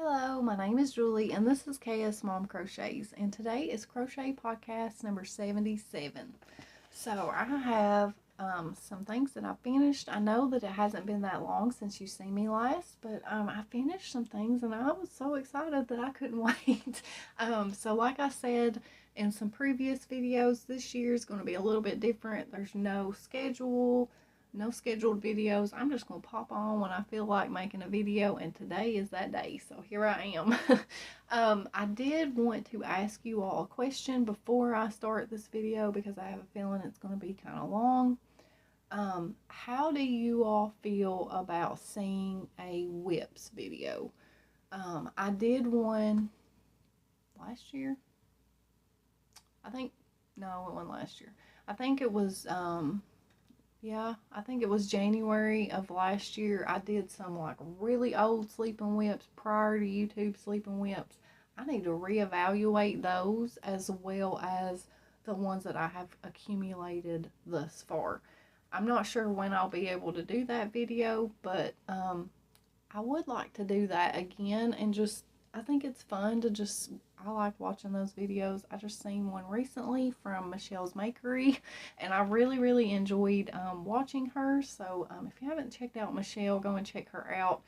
Hello, my name is Julie and this is KS Mom Crochets, and today is Crochet Podcast number 77. So I have some things that I finished. I know that it hasn't been that long since you seen me last, but I finished some things and I was so excited that I couldn't wait. So like I said in some previous videos, this year is going to be a little bit different. There's no schedule. No scheduled videos. I'm just going to pop on when I feel like making a video, and today is that day, so here I am. I did want to ask you all a question before I start this video because I have a feeling it's going to be kind of long. How do you all feel about seeing a whips video? I did one last year. No, it wasn't last year. I think it was, I think it was January of last year. I did some like really old sleeping whips prior to YouTube sleeping whips. I need to reevaluate those as well as the ones that I have accumulated thus far. I'm not sure when I'll be able to do that video, but I would like to do that again, and I think it's fun to I like watching those videos. I just seen one recently from Michelle's Makery, and I really enjoyed watching her. So if you haven't checked out Michelle, go and check her out.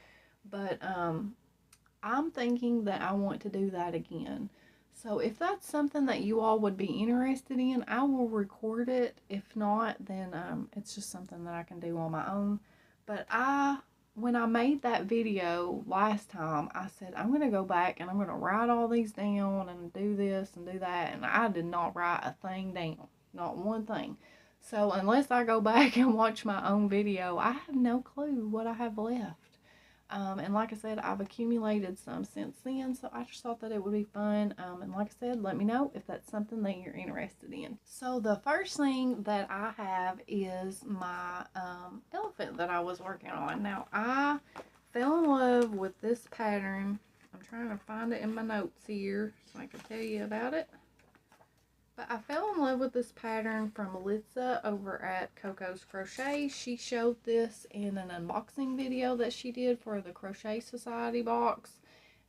But I'm thinking that I want to do that again. So if that's something that you all would be interested in, I will record it. If not, then it's just something that I can do on my own. But when I made that video last time, I said, I'm going to go back and I'm going to write all these down and do this and do that. And I did not write a thing down. Not one thing. So unless I go back and watch my own video, I have no clue what I have left. And like I said, I've accumulated some since then, so I just thought that it would be fun. And like I said, let me know if that's something that you're interested in. So the first thing that I have is my elephant that I was working on. Now, I fell in love with this pattern. I'm trying to find it in my notes here so I can tell you about it. But I fell in love with this pattern from Melissa over at Coco's Crochet. She showed this in an unboxing video that she did for the Crochet Society box.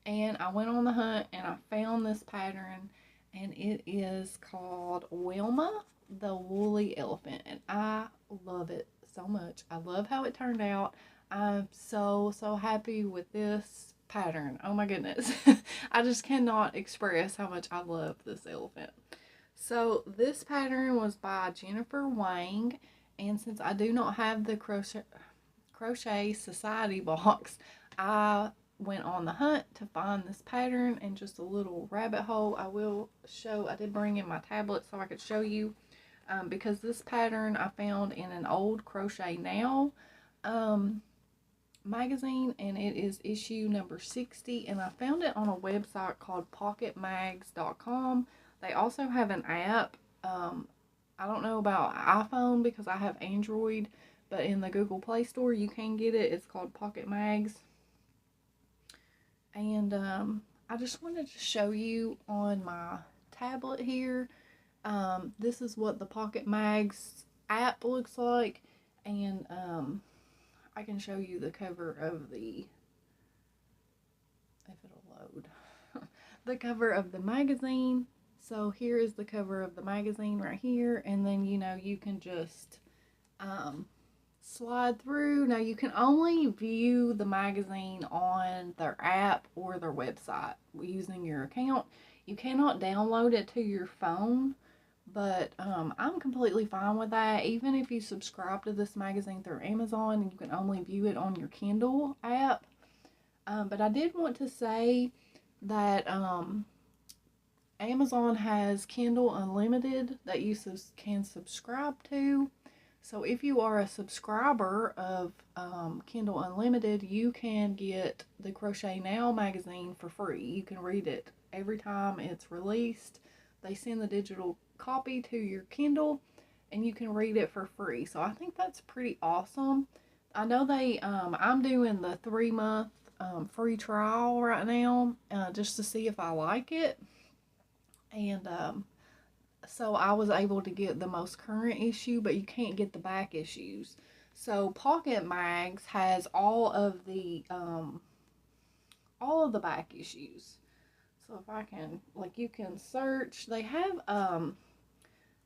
And I went on the hunt and I found this pattern. And it is called Wilma, the Woolly Elephant. And I love it so much. I love how it turned out. I'm so happy with this pattern. Oh my goodness. I just cannot express how much I love this elephant. So this pattern was by Jennifer Wang, and since I do not have the Crochet Society box, I went on the hunt to find this pattern, and just a little rabbit hole I did bring in my tablet so I could show you, because this pattern I found in an old Crochet Now magazine, and it is issue number 60, and I found it on a website called pocketmags.com. They also have an app. I don't know about iPhone because I have Android, but in the Google Play Store you can get it. It's called Pocket Mags. And I just wanted to show you on my tablet here. This is what the Pocket Mags app looks like, and I can show you the cover of if it'll load, the cover of the magazine. So here is the cover of the magazine right here, and then you can just slide through. Now you can only view the magazine on their app or their website using your account. You cannot download it to your phone, but I'm completely fine with that. Even if you subscribe to this magazine through Amazon, and you can only view it on your Kindle app. But I did want to say that Amazon has Kindle Unlimited that you can subscribe to. So if you are a subscriber of Kindle Unlimited, you can get the Crochet Now magazine for free. You can read it every time it's released. They send the digital copy to your Kindle, and you can read it for free. So I think that's pretty awesome. I know I'm doing the 3-month free trial right now, just to see if I like it. And so I was able to get the most current issue, but you can't get the back issues. So Pocket Mags has all of the all of the back issues. So if I can, like, you can search. They have,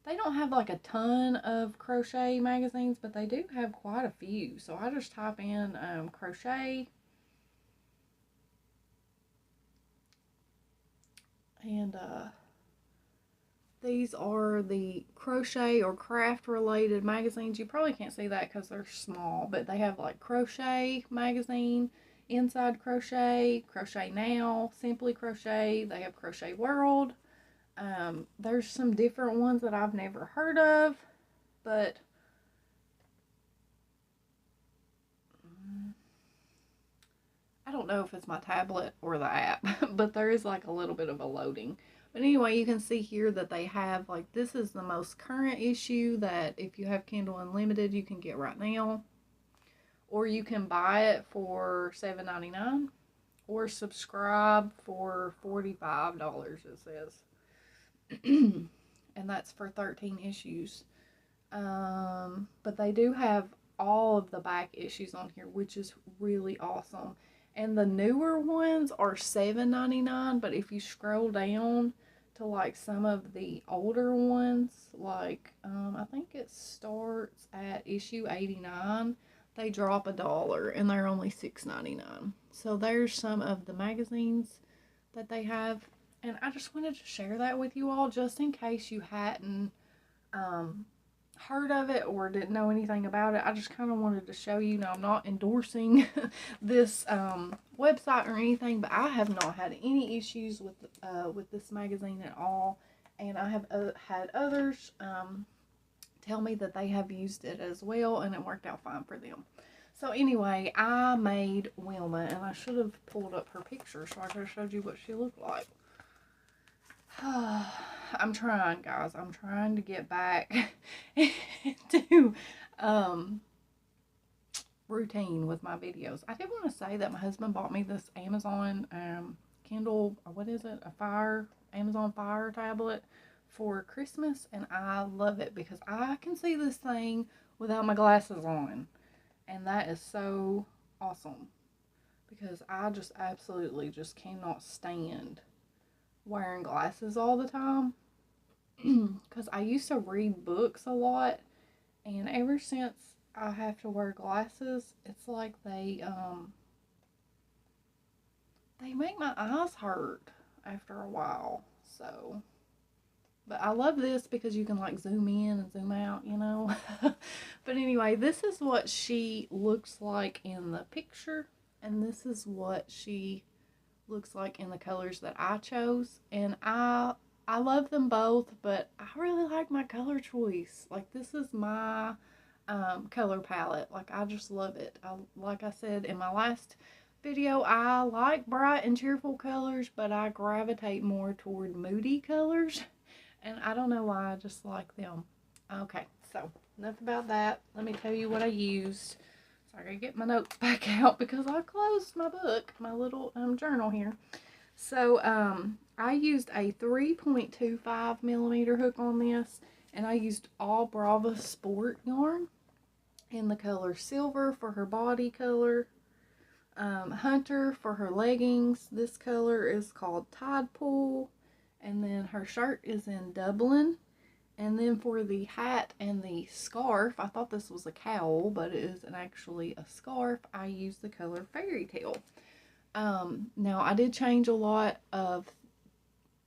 they don't have like a ton of crochet magazines, but they do have quite a few. So I just type in crochet, and these are the crochet or craft related magazines. You probably can't see that because they're small, but they have like Crochet magazine, Inside Crochet, Crochet Now, Simply Crochet. They have Crochet World. There's some different ones that I've never heard of, but I don't know if it's my tablet or the app, but there is like a little bit of a loading. But anyway, you can see here that they have, like, this is the most current issue that if you have Kindle Unlimited, you can get right now. Or you can buy it for $7.99 or subscribe for $45, it says. And that's for 13 issues. But they do have all of the back issues on here, which is really awesome. And the newer ones are $7.99, but if you scroll down to like some of the older ones, like I think it starts at issue 89, they drop $1 and they're only $6.99. So there's some of the magazines that they have, and I just wanted to share that with you all just in case you hadn't heard of it or didn't know anything about it. I just kind of wanted to show you. Now, I'm not endorsing this website or anything, but I have not had any issues with this magazine at all, and I have had others tell me that they have used it as well, and it worked out fine for them. So anyway, I made Wilma, and I should have pulled up her picture so I could have showed you what she looked like. I'm trying, guys. I'm trying to get back to routine with my videos. I did want to say that my husband bought me this Amazon Kindle, or what is it? Amazon Fire tablet for Christmas, and I love it because I can see this thing without my glasses on, and that is so awesome because I just absolutely just cannot stand wearing glasses all the time because I used to read books a lot, and ever since I have to wear glasses, it's like they make my eyes hurt after a while. So, but I love this because you can like zoom in and zoom out, you know. But anyway, this is what she looks like in the picture, and this is what she looks like in the colors that I chose. And I love them both, but I really like my color choice. Like, this is my color palette. Like, I just love it. Like I said in my last video, I like bright and cheerful colors, but I gravitate more toward moody colors, and I don't know why, I just like them. Okay, so enough about that. Let me tell you what I used. I gotta get my notes back out because I closed my book, my little journal here. So I used a 3.25 millimeter hook on this, and I used all Brava Sport yarn in the color silver for her body color, Hunter for her leggings. This color is called Tide Pool, and then her shirt is in Dublin. And then for the hat and the scarf, I thought this was a cowl, but it is actually a scarf. I used the color Fairy Tale. Now, I did change a lot of,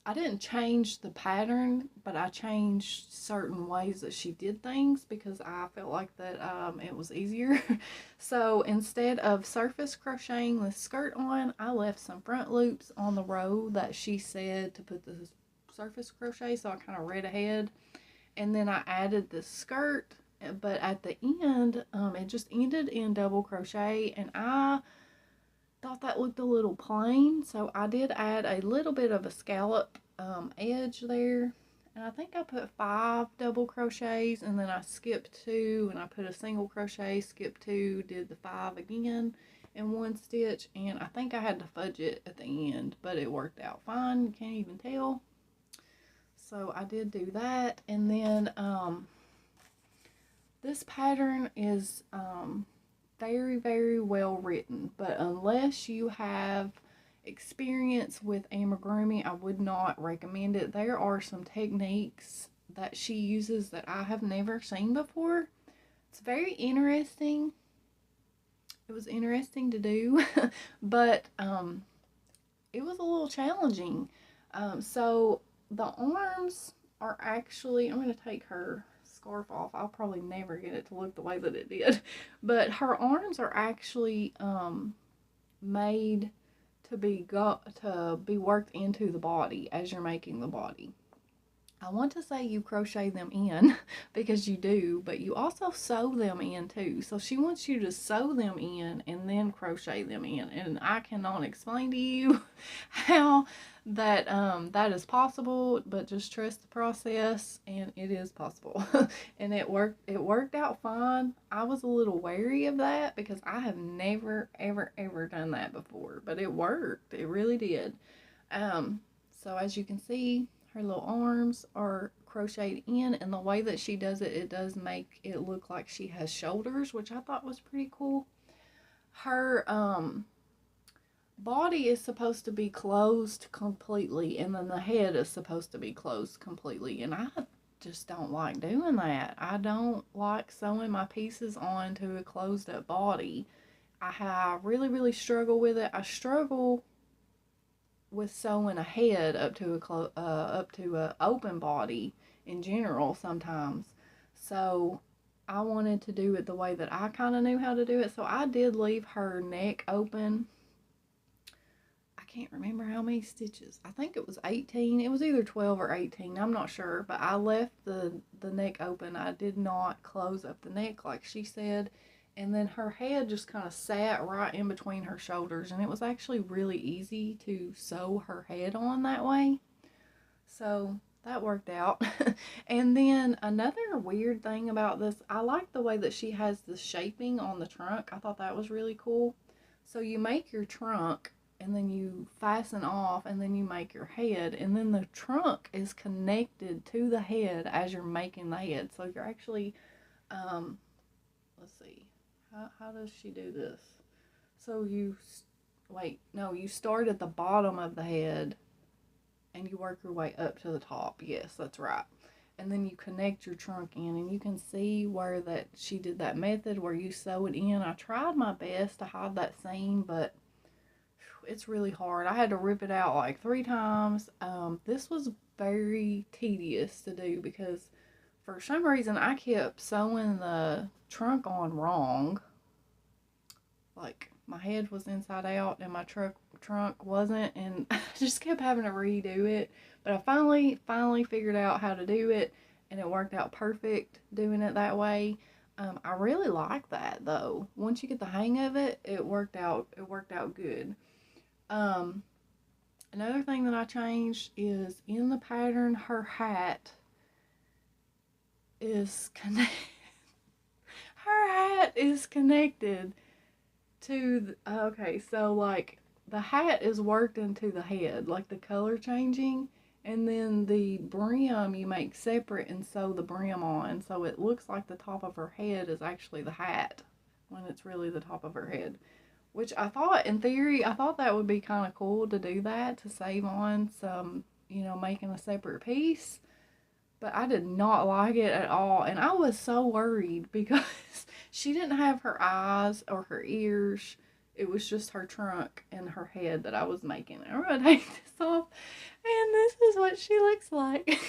I didn't change the pattern, but I changed certain ways that she did things because I felt like that it was easier. So instead of surface crocheting the skirt on, I left some front loops on the row that she said to put the surface crochet, so I kind of read ahead. And then I added the skirt, but at the end, it just ended in double crochet, and I thought that looked a little plain, so I did add a little bit of a scallop edge there, and I think I put 5 double crochets, and then I skipped 2, and I put a single crochet, skipped 2, did the 5 again in one stitch, and I think I had to fudge it at the end, but it worked out fine. You can't even tell. So I did do that, and then this pattern is very, very well written, but unless you have experience with Embroidered, I would not recommend it. There are some techniques that she uses that I have never seen before. It's very interesting. It was interesting to do, but it was a little challenging. So the arms are actually, I'm going to take her scarf off. I'll probably never get it to look the way that it did, but her arms are actually made to be worked into the body as you're making the body. I want to say you crochet them in because you do, but you also sew them in too. So she wants you to sew them in and then crochet them in. And I cannot explain to you how that is possible, but just trust the process and it is possible. And it worked out fine. I was a little wary of that because I have never ever done that before, but it worked. It really did. So as you can see, her little arms are crocheted in, and the way that she does it, it does make it look like she has shoulders, which I thought was pretty cool. Her body is supposed to be closed completely, and then the head is supposed to be closed completely, and I just don't like doing that. I don't like sewing my pieces onto a closed up body. I really struggle with it. I struggle with sewing a head up to a open body in general sometimes. So I wanted to do it the way that I kind of knew how to do it. So I did leave her neck open. I can't remember how many stitches. I think it was 18. It was either 12 or 18. I'm not sure. But I left the neck open. I did not close up the neck like she said. And then her head just kind of sat right in between her shoulders. And it was actually really easy to sew her head on that way. So that worked out. And then another weird thing about this, I like the way that she has the shaping on the trunk. I thought that was really cool. So you make your trunk and then you fasten off and then you make your head. And then the trunk is connected to the head as you're making the head. So you're actually, let's see. How does she do this? So you start at the bottom of the head and you work your way up to the top. Yes, that's right. And then you connect your trunk in, and you can see where that she did that method where you sew it in. I tried my best to hide that seam, but it's really hard. I had to rip it out like 3 times. This was very tedious to do because for some reason I kept sewing the trunk on wrong. Like my head was inside out and my trunk wasn't, and I just kept having to redo it. But I finally figured out how to do it, and it worked out perfect doing it that way. I really like that though. Once you get the hang of it, it worked out good. Another thing that I changed is in the pattern, her hat is connected to okay, so like the hat is worked into the head, like the color changing, and then the brim you make separate and sew the brim on, so it looks like the top of her head is actually the hat when it's really the top of her head. Which I thought, in theory, I thought that would be kind of cool to do that, to save on some, making a separate piece. But I did not like it at all. And I was so worried because she didn't have her eyes or her ears. It was just her trunk and her head that I was making. I'm going to take this off. And this is what she looks like.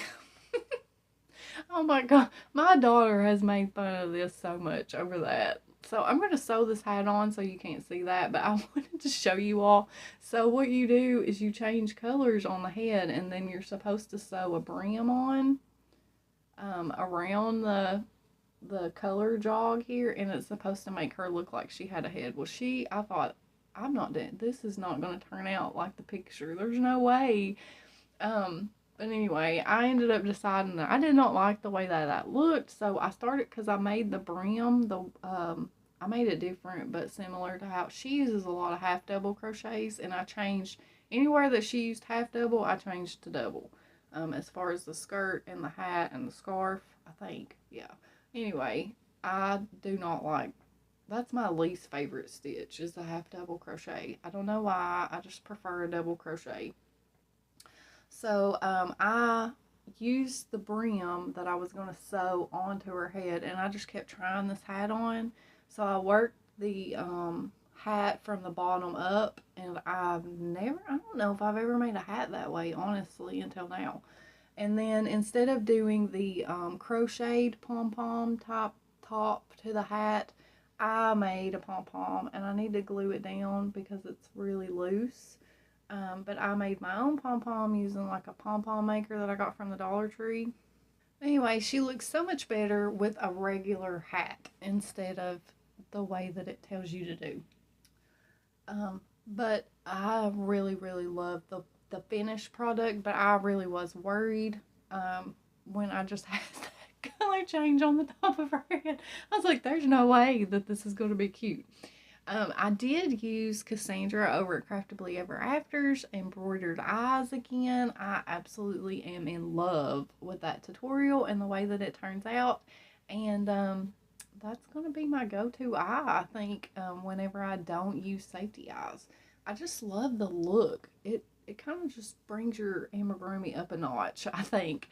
Oh my God. My daughter has made fun of this so much over that. So I'm going to sew this hat on so you can't see that, but I wanted to show you all. So what you do is you change colors on the head, and then you're supposed to sew a brim on around the color jog here, and it's supposed to make her look like she had a head. Well, I thought, I'm not doing, this is not going to turn out like the picture. There's no way. But anyway, I ended up deciding that I did not like the way that looked, so I started, because I made the brim, I made it different, but similar to how she uses a lot of half double crochets, and I changed, anywhere that she used half double, I changed to double. As far as the skirt and the hat and the scarf, I think, yeah. Anyway, I do not like that's my least favorite stitch, is the half double crochet. I don't know why, I just prefer a double crochet. So I used the brim that I was going to sew onto her head, and I just kept trying this hat on. So I worked the hat from the bottom up, and I don't know if I've ever made a hat that way, honestly, until now. And then instead of doing the crocheted pom-pom top to the hat, I made a pom-pom, and I need to glue it down because it's really loose. But I made my own pom-pom using like a pom-pom maker that I got from the Dollar Tree. Anyway, she looks so much better with a regular hat instead of the way that it tells you to do. But I really, really love the finished product, but I really was worried when I just had that color change on the top of her head. I was like, there's no way that this is going to be cute. I did use Cassandra over at Craftably Ever After's Embroidered Eyes again. I absolutely am in love with that tutorial and the way that it turns out. And that's going to be my go-to eye, I think, whenever I don't use safety eyes. I just love the look. It kind of just brings your amigurumi up a notch, I think.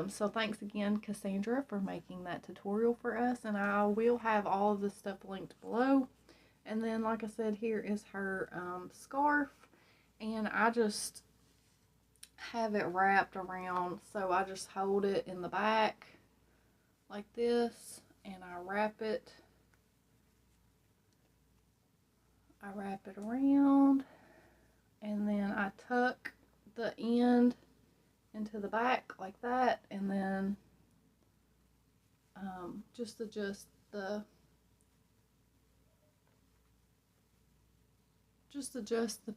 So thanks again, Cassandra, for making that tutorial for us. And I will have all of this stuff linked below. And then, like I said, here is her scarf. And I just have it wrapped around. So I just hold it in the back like this. And I wrap it around, and then I tuck the end into the back like that, and then just adjust the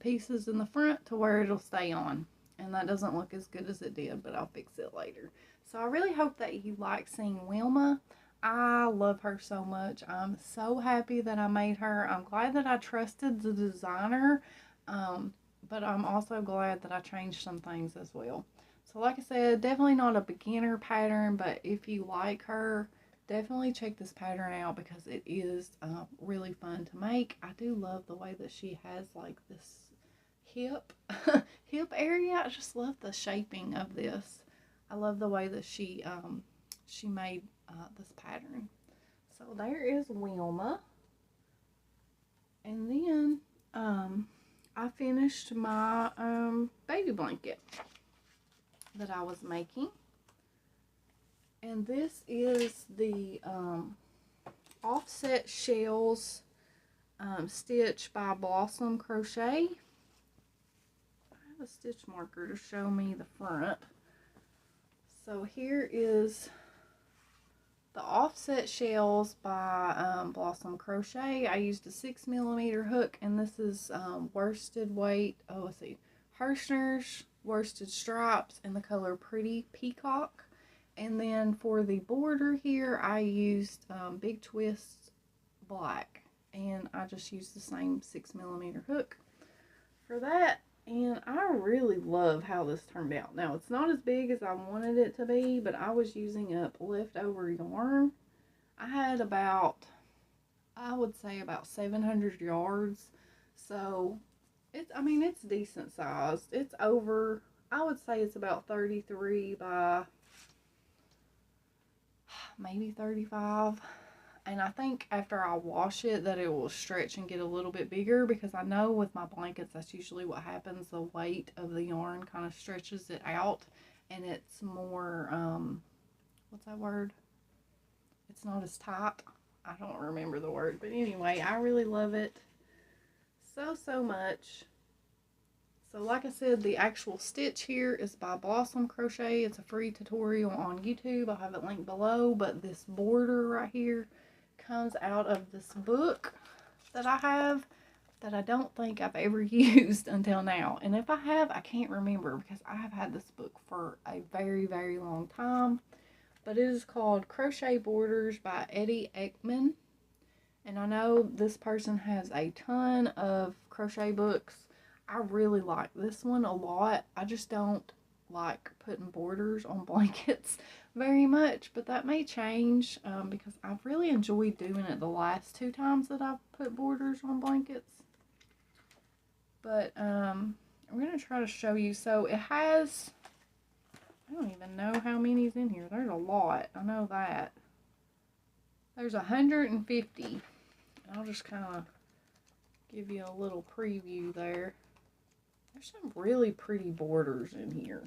pieces in the front to where it'll stay on. And that doesn't look as good as it did, but I'll fix it later. So I really hope that you like seeing Wilma. I love her so much. I'm so happy that I made her. I'm glad that I trusted the designer, but I'm also glad that I changed some things as well. So like I said, definitely not a beginner pattern, but if you like her, definitely check this pattern out because it is really fun to make. I do love the way that she has like this hip area. I just love the shaping of this. I love the way that she made this pattern. So there is Wilma. And then I finished my baby blanket that I was making. And this is the offset shells stitch by Blossom Crochet. I have a stitch marker to show me the front. So here is the offset shells by Blossom Crochet. I used a 6mm hook, and this is worsted weight. Oh, let's see, Hirschner's worsted stripes in the color Pretty Peacock. And then for the border here, I used Big Twist Black, and I just used the same 6mm hook for that. And I really love how this turned out. Now, it's not as big as I wanted it to be, but I was using up leftover yarn. I had about, I would say about 700 yards. So, it's decent sized. It's over, I would say it's about 33 by maybe 35. And I think after I wash it that it will stretch and get a little bit bigger, because I know with my blankets that's usually what happens. The weight of the yarn kind of stretches it out, and it's more, what's that word? It's not as tight. I don't remember the word, but anyway, I really love it so much. So like I said, the actual stitch here is by Blossom Crochet. It's a free tutorial on YouTube. I'll have it linked below, but this border right here comes out of this book that I have that I don't think I've ever used until now. And if I have, I can't remember because I have had this book for a very, very long time. But it is called Crochet Borders by Eddie Ekman. And I know this person has a ton of crochet books. I really like this one a lot. I just don't like putting borders on blankets very much, but that may change because I've really enjoyed doing it the last 2 times that I've put borders on blankets. But I'm going to try to show you. So it has, I don't even know how many's in here. There's a lot. I know that. There's 150. I'll just kind of give you a little preview there. There's some really pretty borders in here.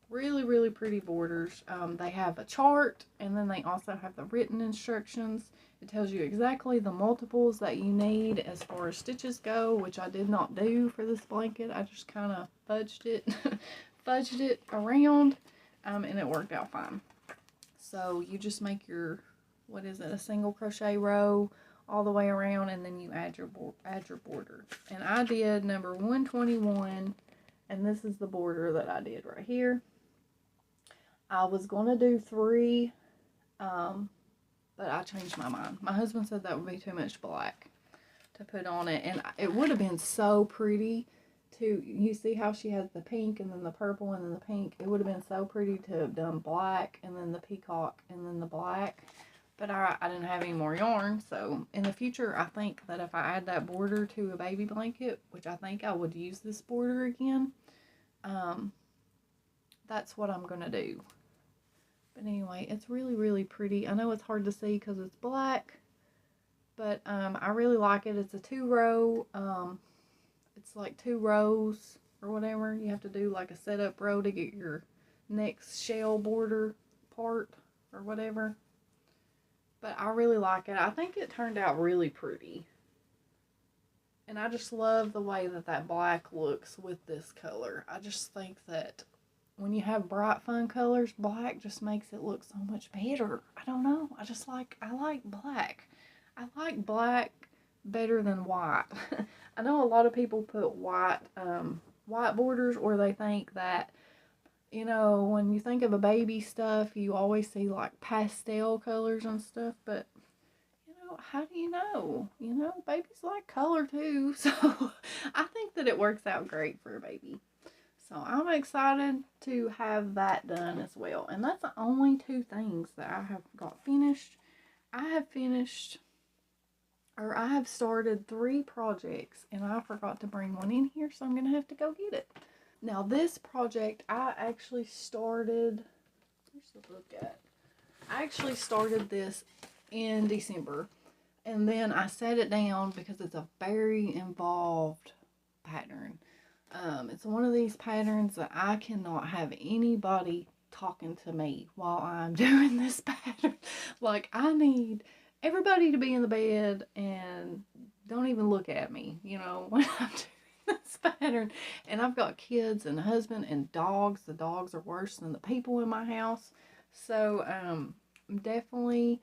Really, really pretty borders. They have a chart, and then they also have the written instructions. It tells you exactly the multiples that you need as far as stitches go, which I did not do for this blanket. I just kind of fudged it around, and it worked out fine. So you just make your, what is it, a single crochet row all the way around, and then you add your border. And I did number 121, and this is the border that I did right here. I was going to do 3, but I changed my mind. My husband said that would be too much black to put on it, and it would have been so pretty to, you see how she has the pink and then the purple and then the pink. It would have been so pretty to have done black and then the peacock and then the black, but I didn't have any more yarn. So in the future, I think that if I add that border to a baby blanket, which I think I would use this border again, that's what I'm going to do. But anyway, it's really, really pretty. I know it's hard to see because it's black, but I really like it. It's a 2-row. It's like 2 rows or whatever. You have to do like a setup row to get your next shell border part or whatever. But I really like it. I think it turned out really pretty. And I just love the way that that black looks with this color. I just think that when you have bright, fun colors, black just makes it look so much better. I don't know. I like black. I like black better than white. I know a lot of people put white borders, or they think that, you know, when you think of a baby stuff, you always see like pastel colors and stuff, but you know, how do you know? You know, babies like color too, so I think that it works out great for a baby. So I'm excited to have that done as well. And that's the only 2 things that I have got finished. I have started 3 projects, and I forgot to bring one in here, so I'm going to have to go get it. Now this project, I actually started, where's the book at? I actually started this in December, and then I set it down because it's a very involved pattern. It's one of these patterns that I cannot have anybody talking to me while I'm doing this pattern. Like, I need everybody to be in the bed and don't even look at me, you know, when I'm doing this pattern. And I've got kids and a husband and dogs. The dogs are worse than the people in my house. So, I'm definitely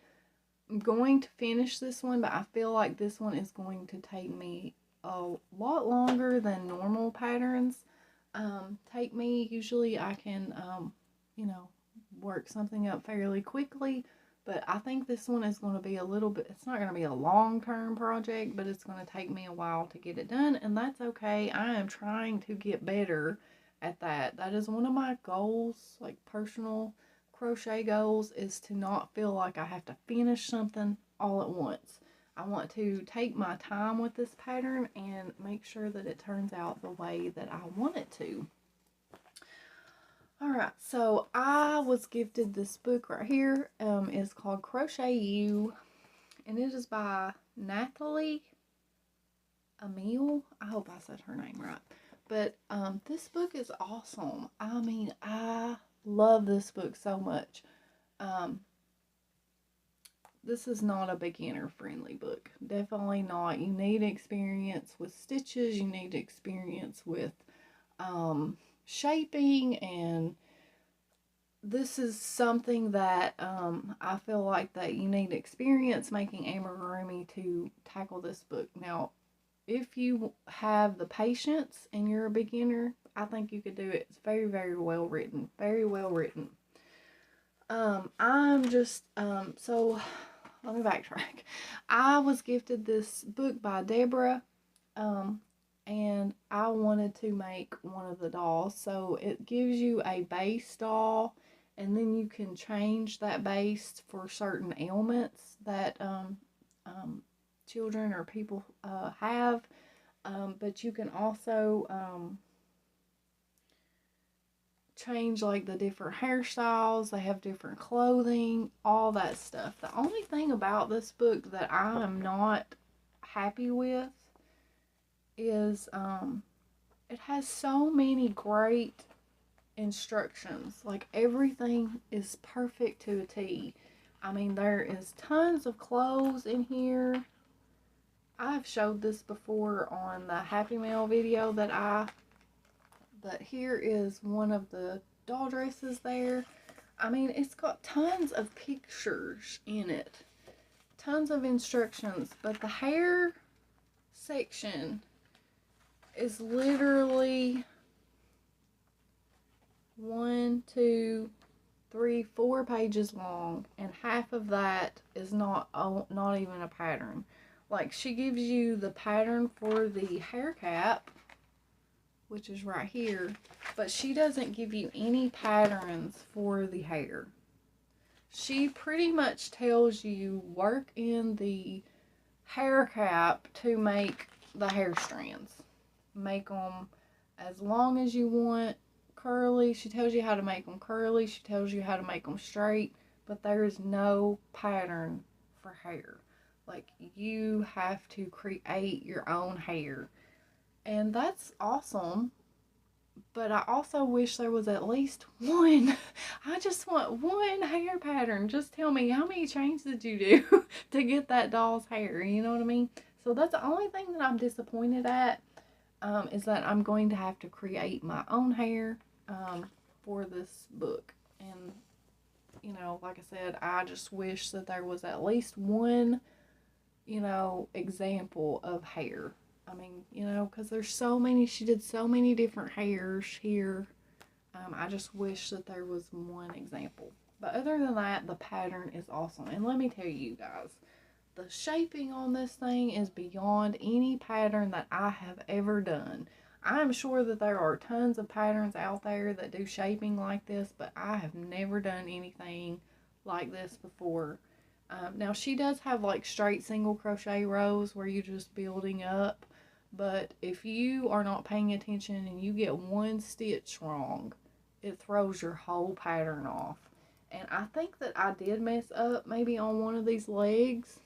going to finish this one, but I feel like this one is going to take me a lot longer than normal patterns take me. Usually I can, you know, work something up fairly quickly, but I think this one is going to be a little bit, it's not going to be a long-term project, but it's going to take me a while to get it done, and that's okay. I am trying to get better at that. That is one of my goals, like personal crochet goals, is to not feel like I have to finish something all at once. I want to take my time with this pattern and make sure that it turns out the way that I want it to. Alright, so I was gifted this book right here. It's called Crochet You, and it is by Natalie Emile. I hope I said her name right. But this book is awesome. I mean, I love this book so much. This is not a beginner-friendly book. Definitely not. You need experience with stitches. You need experience with shaping. And this is something that I feel like that you need experience making amigurumi to tackle this book. Now, if you have the patience and you're a beginner, I think you could do it. It's very, very well written. Very well written. I'm just, so let me backtrack. I was gifted this book by Deborah, and I wanted to make one of the dolls. So it gives you a base doll, and then you can change that base for certain ailments that children or people have. But you can also change like the different hairstyles. They have different clothing, all that stuff. The only thing about this book that I am not happy with is it has so many great instructions. Like everything is perfect to a T. I mean, there is tons of clothes in here. I've showed this before on the Happy Mail video but here is one of the doll dresses there. I mean, it's got tons of pictures in it, tons of instructions, but the hair section is literally 1, 2, 3, 4 pages long, and half of that is not even a pattern. Like, she gives you the pattern for the hair cap, which is right here, but she doesn't give you any patterns for the hair. She pretty much tells you work in the hair cap to make the hair strands. Make them as long as you want, curly. She tells you how to make them curly. She tells you how to make them straight, but there is no pattern for hair. Like, you have to create your own hair. And that's awesome. But I also wish there was at least one. I just want one hair pattern. Just tell me, how many chains did you do to get that doll's hair? You know what I mean? So that's the only thing that I'm disappointed at, is that I'm going to have to create my own hair for this book. And, you know, like I said, I just wish that there was at least one, you know, example of hair. I mean, you know, because there's so many, she did so many different hairs here. I just wish that there was one example. But other than that, the pattern is awesome. And let me tell you guys, the shaping on this thing is beyond any pattern that I have ever done. I'm sure that there are tons of patterns out there that do shaping like this, but I have never done anything like this before. Now, she does have like straight single crochet rows where you're just building up, but if you are not paying attention and you get one stitch wrong, it throws your whole pattern off. And I think that I did mess up maybe on one of these legs.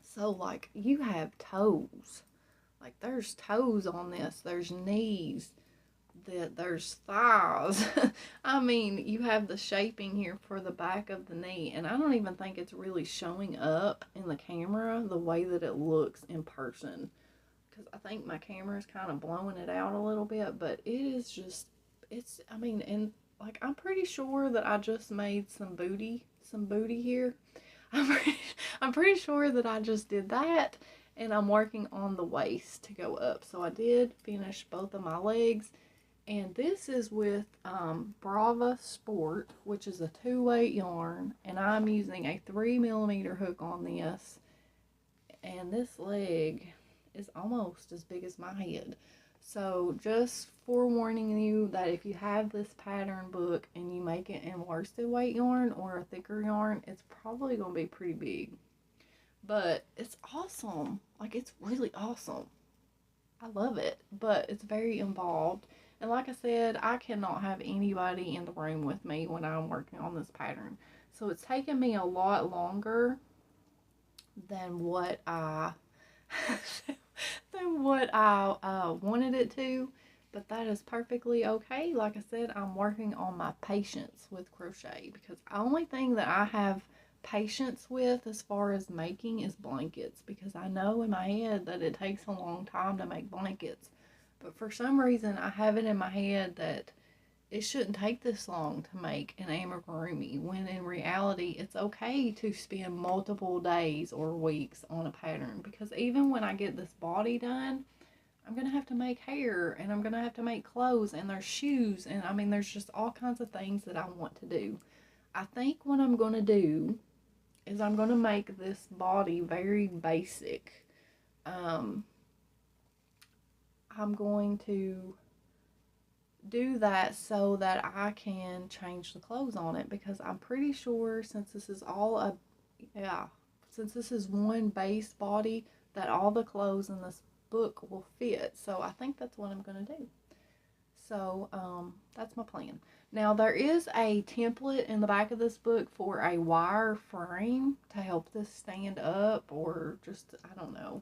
So, like, you have toes. Like, there's toes on this. There's knees. There's thighs. I mean, you have the shaping here for the back of the knee, and I don't even think it's really showing up in the camera the way that it looks in person, because I think my camera is kind of blowing it out a little bit, but it is just, I mean, and like, I'm pretty sure that I just made some booty here. I'm pretty sure that I just did that, and I'm working on the waist to go up. So I did finish both of my legs. And this is with Brava Sport, which is a 2-weight yarn, and I'm using a 3mm hook on this. And this leg is almost as big as my head. So just forewarning you that if you have this pattern book and you make it in worsted weight yarn or a thicker yarn, it's probably going to be pretty big. But it's awesome. Like, it's really awesome. I love it, but it's very involved. And like I said, I cannot have anybody in the room with me when I'm working on this pattern. So it's taken me a lot longer than what I wanted it to. But that is perfectly okay. Like I said, I'm working on my patience with crochet, because the only thing that I have patience with as far as making is blankets, because I know in my head that it takes a long time to make blankets. But for some reason, I have it in my head that it shouldn't take this long to make an amigurumi, when in reality, it's okay to spend multiple days or weeks on a pattern. Because even when I get this body done, I'm going to have to make hair, and I'm going to have to make clothes, and there's shoes, and I mean, there's just all kinds of things that I want to do. I think what I'm going to do is I'm going to make this body very basic. I'm going to do that so that I can change the clothes on it, because I'm pretty sure since this is since this is one base body, that all the clothes in this book will fit. So I think that's what I'm going to do. So that's my plan. Now there is a template in the back of this book for a wire frame to help this stand up, or just, I don't know.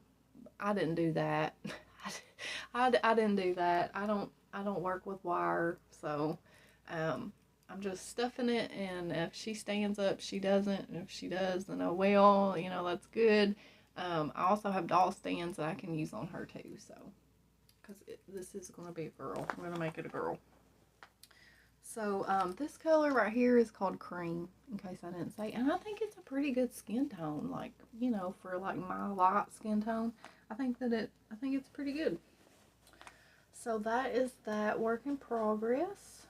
I didn't do that. I didn't do that. I don't work with wire, so I'm just stuffing it, and if she stands up, she doesn't, and if she does, then oh well, that's good. I also have doll stands that I can use on her too, so, because this is going to be a girl. I'm going to make it a girl. So this color right here is called Cream, in case I didn't say, and I think it's a pretty good skin tone, like, for like my light skin tone. I think it's pretty good. So that is that work in progress.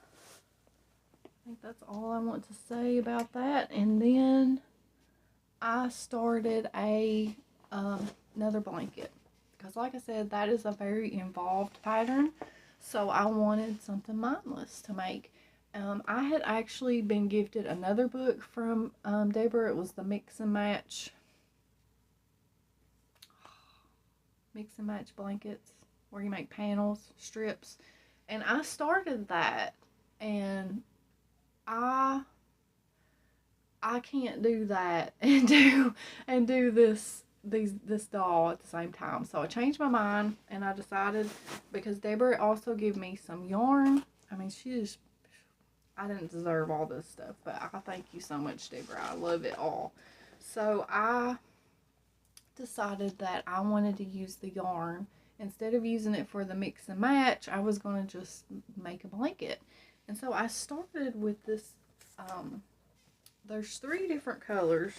I think that's all I want to say about that. And then I started another blanket, because like I said, that is a very involved pattern. So I wanted something mindless to make. I had actually been gifted another book from Deborah. It was the Mix and Match blankets, where you make panels, strips, and I started that, and I can't do that and do this doll at the same time. So I changed my mind, and I decided, because Deborah also gave me some yarn. I mean, I didn't deserve all this stuff, but I thank you so much, Deborah. I love it all. So I decided that I wanted to use the yarn. Instead of using it for the mix and match, I was going to just make a blanket. And so I started with this, there's 3 different colors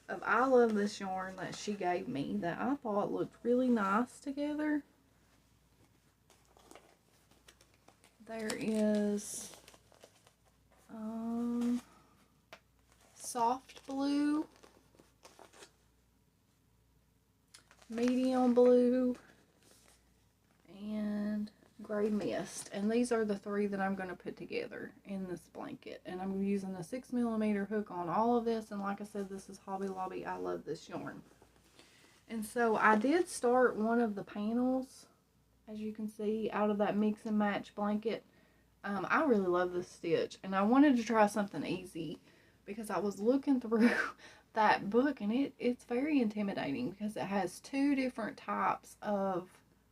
of I Love This yarn that she gave me that I thought looked really nice together. There is soft blue, medium blue, and gray mist. And these are the 3 that I'm going to put together in this blanket. And I'm using a 6mm hook on all of this. And like I said, this is Hobby Lobby I Love This yarn. And so I did start one of the panels, as you can see, out of that mix and match blanket. I really love this stitch, and I wanted to try something easy, because I was looking through that book, and it's very intimidating, because it has 2 different types of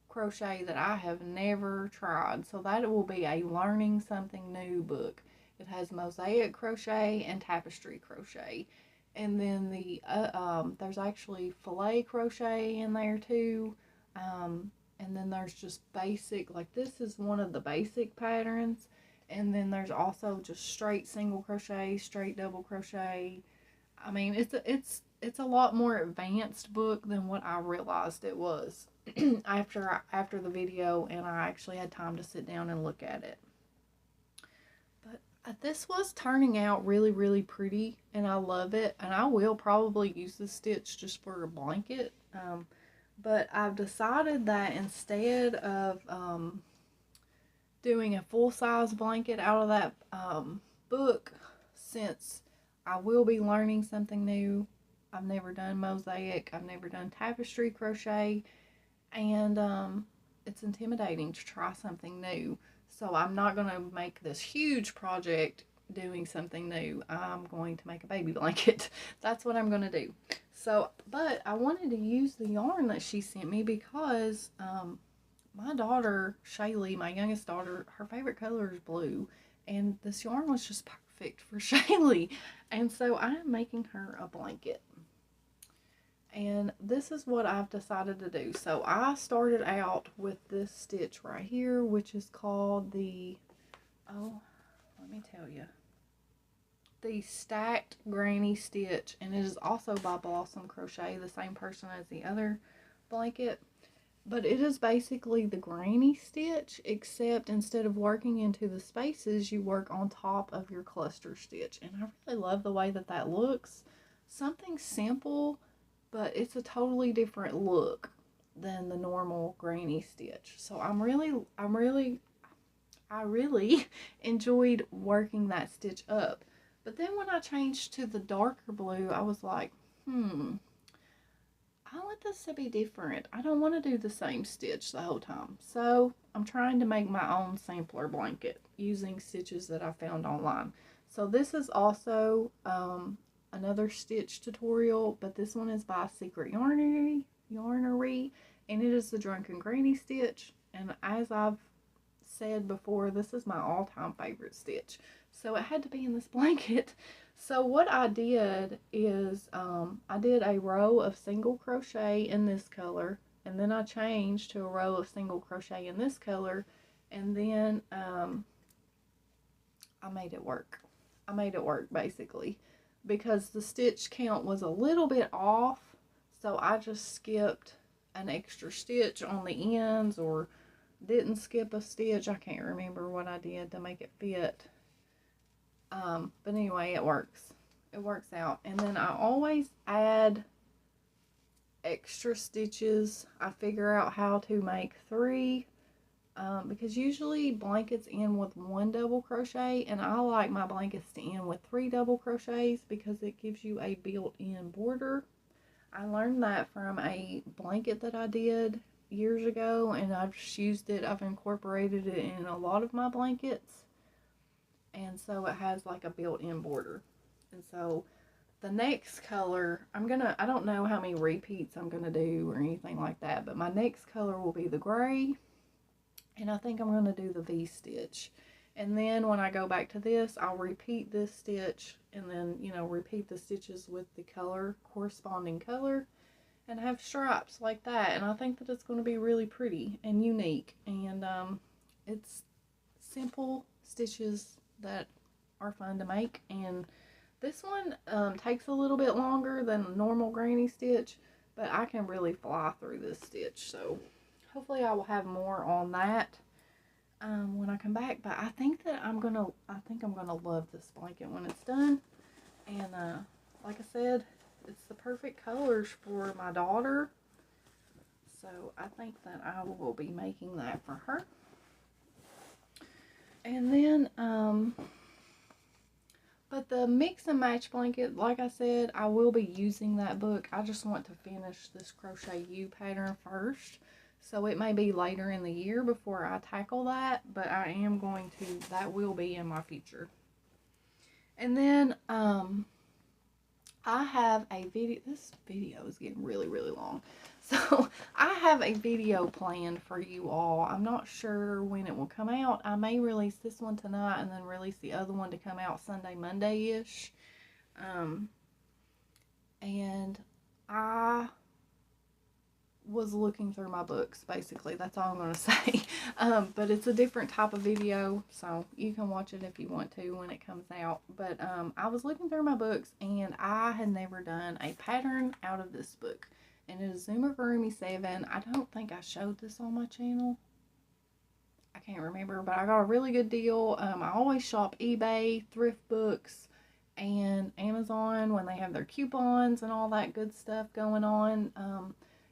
crochet that I have never tried. So that will be a learning something new book. It has mosaic crochet and tapestry crochet, and then there's actually filet crochet in there too. And then there's just basic, like this is one of the basic patterns. And then there's also just straight single crochet, straight double crochet. I mean, it's a lot more advanced book than what I realized it was after the video, and I actually had time to sit down and look at it. But this was turning out really, really pretty, and I love it. And I will probably use this stitch just for a blanket. But I've decided that instead of doing a full-size blanket out of that book, since I will be learning something new, I've never done mosaic, I've never done tapestry crochet, and it's intimidating to try something new. So I'm not going to make this huge project doing something new. I'm going to make a baby blanket. That's what I'm going to do. So, but I wanted to use the yarn that she sent me, because my daughter, Shaylee, my youngest daughter, her favorite color is blue. And this yarn was just perfect for Shaylee. And so I am making her a blanket. And this is what I've decided to do. So I started out with this stitch right here, which is called the, let me tell you, the Stacked Granny stitch, and it is also by Blossom Crochet, the same person as the other blanket. But it is basically the granny stitch, except instead of working into the spaces, you work on top of your cluster stitch. And I really love the way that that looks. Something simple, but it's a totally different look. than the normal granny stitch. So I really enjoyed working that stitch up. But then when I changed to the darker blue, I was like, I want this to be different. I don't want to do the same stitch the whole time. So I'm trying to make my own sampler blanket using stitches that I found online. So this is also another stitch tutorial, but this one is by Secret Yarnery, and it is the Drunken Granny stitch. And as I've said before, this is my all-time favorite stitch. So it had to be in this blanket. So what I did is I did a row of single crochet in this color, and then I changed to a row of single crochet in this color, and then I made it work. I made it work basically because the stitch count was a little bit off, so I just skipped an extra stitch on the ends or didn't skip a stitch. I can't remember what I did to make it fit. But anyway, it works. It works out. And then I always add extra stitches. I figure out how to make 3 because usually blankets end with 1 double crochet, and I like my blankets to end with 3 double crochets because it gives you a built-in border. I learned that from a blanket that I did years ago, and I've just used it. I've incorporated it in a lot of my blankets, and so it has like a built-in border. And so the next color, I don't know how many repeats I'm gonna do or anything like that, but my next color will be the gray, and I think I'm gonna do the V-stitch. And then when I go back to this, I'll repeat this stitch and then, repeat the stitches with the color, corresponding color, and have stripes like that. And I think that it's going to be really pretty and unique. And it's simple stitches that are fun to make. And this one takes a little bit longer than a normal granny stitch, but I can really fly through this stitch. So hopefully I will have more on that when I come back. But I think I'm gonna love this blanket when it's done. And like I said, it's the perfect colors for my daughter. So I think that I will be making that for her. And then but the mix and match blanket, like I said, I will be using that book. I just want to finish this Crochet You pattern first. So it may be later in the year before I tackle that, but I am going to, that will be in my future. And then I have a video, this video is getting really, really long. So I have a video planned for you all. I'm not sure when it will come out. I may release this one tonight and then release the other one to come out Sunday, Monday-ish. And I was looking through my books, basically. That's all I'm going to say. But it's a different type of video, so you can watch it if you want to when it comes out. But I was looking through my books, and I had never done a pattern out of this book. And it is Zoomigurumi 7. I don't think I showed this on my channel. I can't remember, but I got a really good deal. I always shop eBay, thrift books, and Amazon when they have their coupons and all that good stuff going on.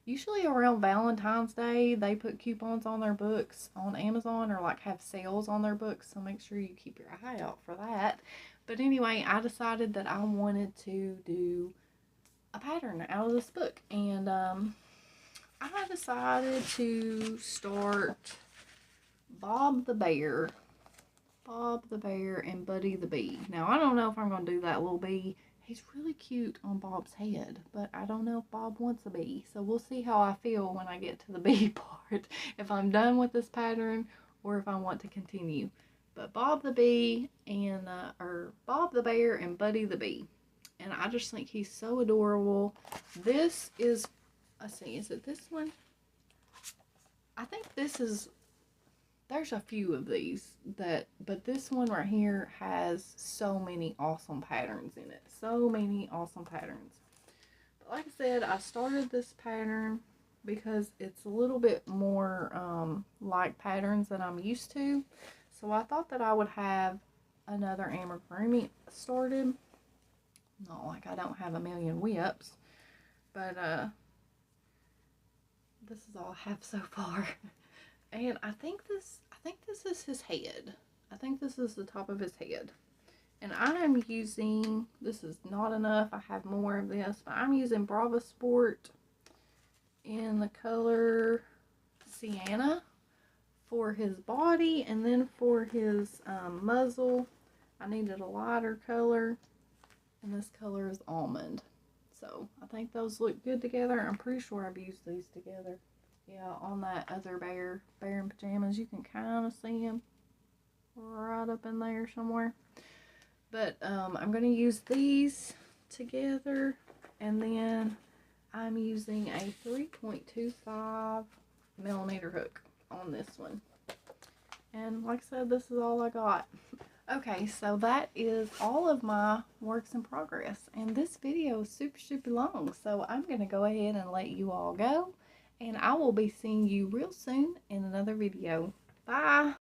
Usually around Valentine's Day, they put coupons on their books on Amazon, or like have sales on their books, so make sure you keep your eye out for that. But anyway, I decided that I wanted to do a pattern out of this book, and I decided to start Bob the Bear and Buddy the Bee. Now, I don't know if I'm going to do that little bee. He's really cute on Bob's head, but I don't know if Bob wants a bee. So we'll see how I feel when I get to the bee part, if I'm done with this pattern or if I want to continue. But Bob the Bee and, or Bob the Bear and Buddy the Bee. And I just think he's so adorable. This is, let's see, is it this one? I think this is, there's a few of these but this one right here has so many awesome patterns in it. So many awesome patterns. But like I said, I started this pattern because it's a little bit more like patterns that I'm used to. So I thought that I would have another amigurumi started. Not like I don't have a million whips, but this is all I have so far. And I think this is his head. I think this is the top of his head. And I am using, this is not enough, I have more of this, but I'm using Brava Sport in the color Sienna for his body, and then for his muzzle, I needed a lighter color, and this color is Almond. So I think those look good together. I'm pretty sure I've used these together. Yeah, on that other bear in pajamas, you can kind of see him right up in there somewhere. But I'm going to use these together, and then I'm using a 3.25 millimeter hook on this one. And like I said, this is all I got. Okay, so that is all of my works in progress, and this video is super long, so I'm going to go ahead and let you all go, and I will be seeing you real soon in another video. Bye!